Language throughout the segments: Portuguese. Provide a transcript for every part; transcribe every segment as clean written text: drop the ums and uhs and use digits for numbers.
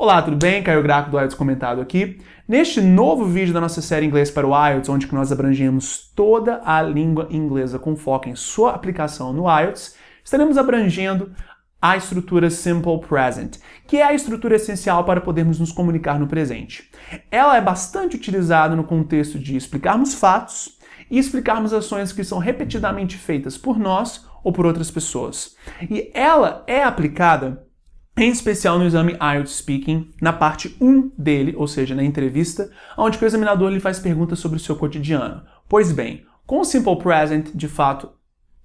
Olá, tudo bem? Caio Graco do IELTS Comentado aqui. Neste novo vídeo da nossa série Inglês para o IELTS, onde nós abrangemos toda a língua inglesa com foco em sua aplicação no IELTS, estaremos abrangendo a estrutura Simple Present, que é a estrutura essencial para podermos nos comunicar no presente. Ela é bastante utilizada no contexto de explicarmos fatos e explicarmos ações que são repetidamente feitas por nós ou por outras pessoas. E ela é aplicada em especial no exame IELTS Speaking, na parte 1 dele, ou seja, na entrevista, onde o examinador lhe faz perguntas sobre o seu cotidiano. Pois bem, com o Simple Present, de fato,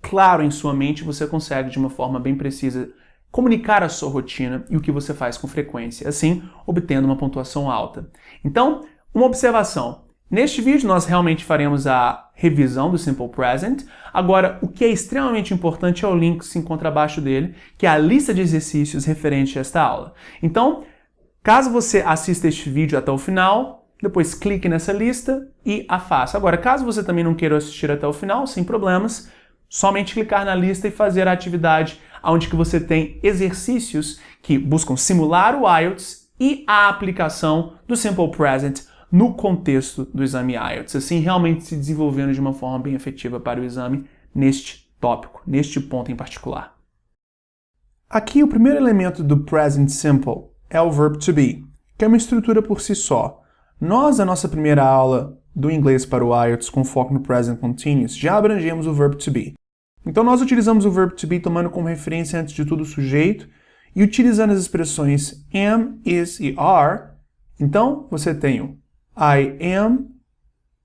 claro em sua mente, você consegue, de uma forma bem precisa, comunicar a sua rotina e o que você faz com frequência, assim, obtendo uma pontuação alta. Então, uma observação. Neste vídeo, nós realmente faremos a revisão do Simple Present. Agora, o que é extremamente importante é o link que se encontra abaixo dele, que é a lista de exercícios referente a esta aula. Então, caso você assista este vídeo até o final, depois clique nessa lista e a faça. Agora, caso você também não queira assistir até o final, sem problemas, somente clicar na lista e fazer a atividade onde que você tem exercícios que buscam simular o IELTS e a aplicação do Simple Present no contexto do exame IELTS, assim realmente se desenvolvendo de uma forma bem efetiva para o exame neste tópico, neste ponto em particular. Aqui o primeiro elemento do Present Simple é o verb to be, que é uma estrutura por si só. Nós, na nossa primeira aula do inglês para o IELTS com foco no Present Continuous, já abrangemos o verb to be. Então nós utilizamos o verb to be tomando como referência antes de tudo o sujeito e utilizando as expressões am, is e are. Então você tem o I am,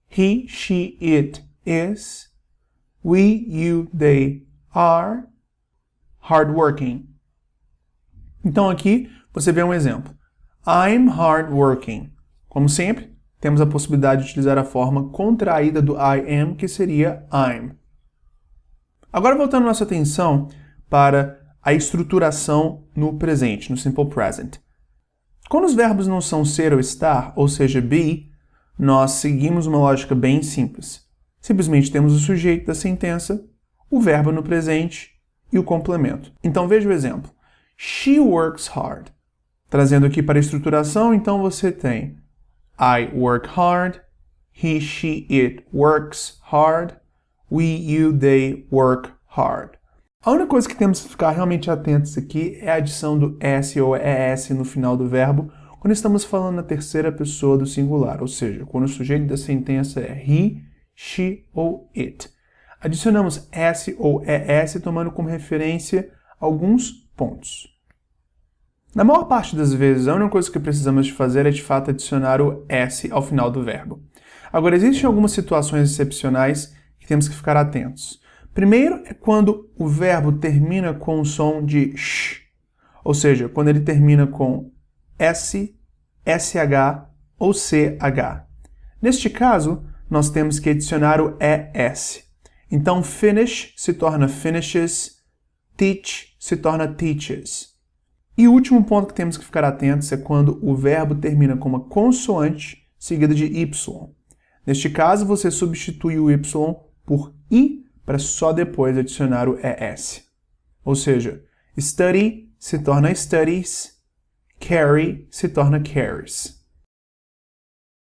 he, she, it is, we, you, they are, hardworking. Então aqui você vê um exemplo. I'm hardworking. Como sempre, temos a possibilidade de utilizar a forma contraída do I am, que seria I'm. Agora voltando nossa atenção para a estruturação no presente, no Simple Present. Quando os verbos não são ser ou estar, ou seja, be, nós seguimos uma lógica bem simples. Simplesmente temos o sujeito da sentença, o verbo no presente e o complemento. Então veja o exemplo. She works hard. Trazendo aqui para a estruturação, então você tem I work hard, he, she, it works hard, we, you, they work hard. A única coisa que temos que ficar realmente atentos aqui é a adição do S ou ES no final do verbo, quando estamos falando na terceira pessoa do singular, ou seja, quando o sujeito da sentença é he, she ou it. Adicionamos S ou ES tomando como referência alguns pontos. Na maior parte das vezes, a única coisa que precisamos de fazer é de fato adicionar o S ao final do verbo. Agora, existem algumas situações excepcionais que temos que ficar atentos. Primeiro é quando o verbo termina com o som de sh, ou seja, quando ele termina com S, SH ou CH. Neste caso, nós temos que adicionar o ES. Então, finish se torna finishes, teach se torna teaches. E o último ponto que temos que ficar atentos é quando o verbo termina com uma consoante seguida de Y. Neste caso, você substitui o Y por I para só depois adicionar o ES. Ou seja, study se torna studies, carry se torna carries.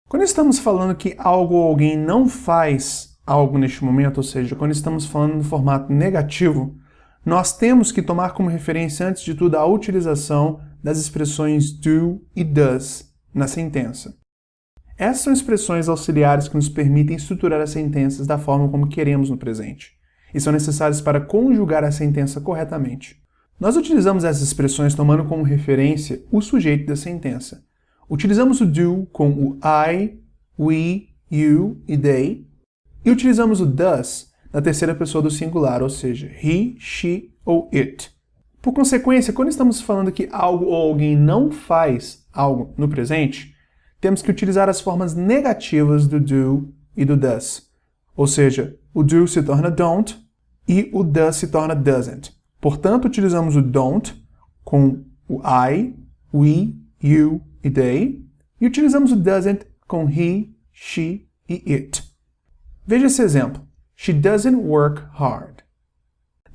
Quando estamos falando que algo ou alguém não faz algo neste momento, ou seja, quando estamos falando no formato negativo, nós temos que tomar como referência, antes de tudo, a utilização das expressões do e does na sentença. Essas são expressões auxiliares que nos permitem estruturar as sentenças da forma como queremos no presente, e são necessárias para conjugar a sentença corretamente. Nós utilizamos essas expressões tomando como referência o sujeito da sentença. Utilizamos o do com o I, we, you e they, e utilizamos o does na terceira pessoa do singular, ou seja, he, she ou it. Por consequência, quando estamos falando que algo ou alguém não faz algo no presente, temos que utilizar as formas negativas do do e do does. Ou seja, o do se torna don't e o does se torna doesn't. Portanto, utilizamos o don't com o I, we, you e they, e utilizamos o doesn't com he, she e it. Veja esse exemplo. She doesn't work hard.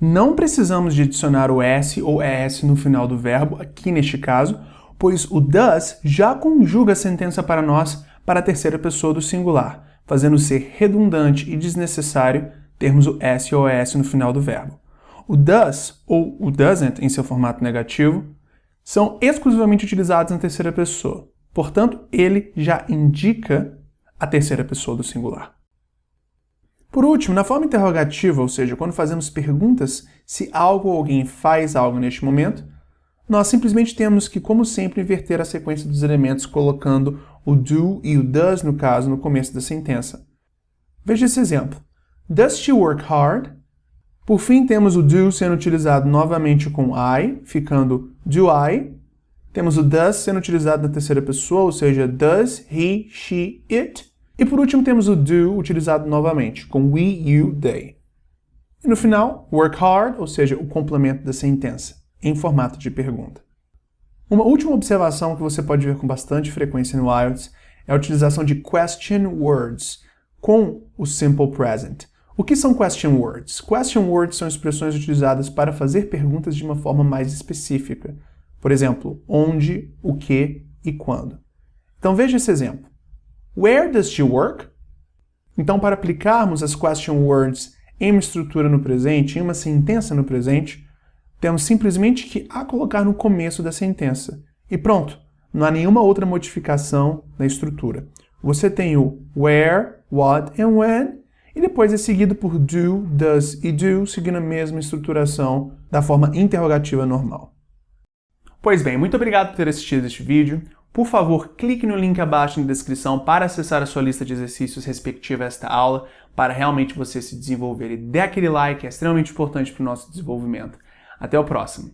Não precisamos de adicionar o S ou ES no final do verbo, aqui neste caso, pois o does já conjuga a sentença para nós para a terceira pessoa do singular, fazendo ser redundante e desnecessário termos o S ou S no final do verbo. O does ou o doesn't, em seu formato negativo, são exclusivamente utilizados na terceira pessoa. Portanto, ele já indica a terceira pessoa do singular. Por último, na forma interrogativa, ou seja, quando fazemos perguntas se algo ou alguém faz algo neste momento, nós simplesmente temos que, como sempre, inverter a sequência dos elementos colocando o do e o does, no caso, no começo da sentença. Veja esse exemplo. Does she work hard? Por fim, temos o do sendo utilizado novamente com I, ficando do I. Temos o does sendo utilizado na terceira pessoa, ou seja, does he, she, it. E por último, temos o do utilizado novamente, com we, you, they. E no final, work hard, ou seja, o complemento da sentença, em formato de pergunta. Uma última observação que você pode ver com bastante frequência no IELTS é a utilização de question words com o simple present. O que são question words? Question words são expressões utilizadas para fazer perguntas de uma forma mais específica. Por exemplo, onde, o que e quando. Então veja esse exemplo. Where does she work? Então, para aplicarmos as question words em uma estrutura no presente, em uma sentença no presente, temos simplesmente que a colocar no começo da sentença. E pronto, não há nenhuma outra modificação na estrutura. Você tem o where, what and when, e depois é seguido por do, does e do, seguindo a mesma estruturação da forma interrogativa normal. Pois bem, muito obrigado por ter assistido este vídeo. Por favor, clique no link abaixo na descrição para acessar a sua lista de exercícios respectiva a esta aula, para realmente você se desenvolver. E dê aquele like, é extremamente importante para o nosso desenvolvimento. Até o próximo!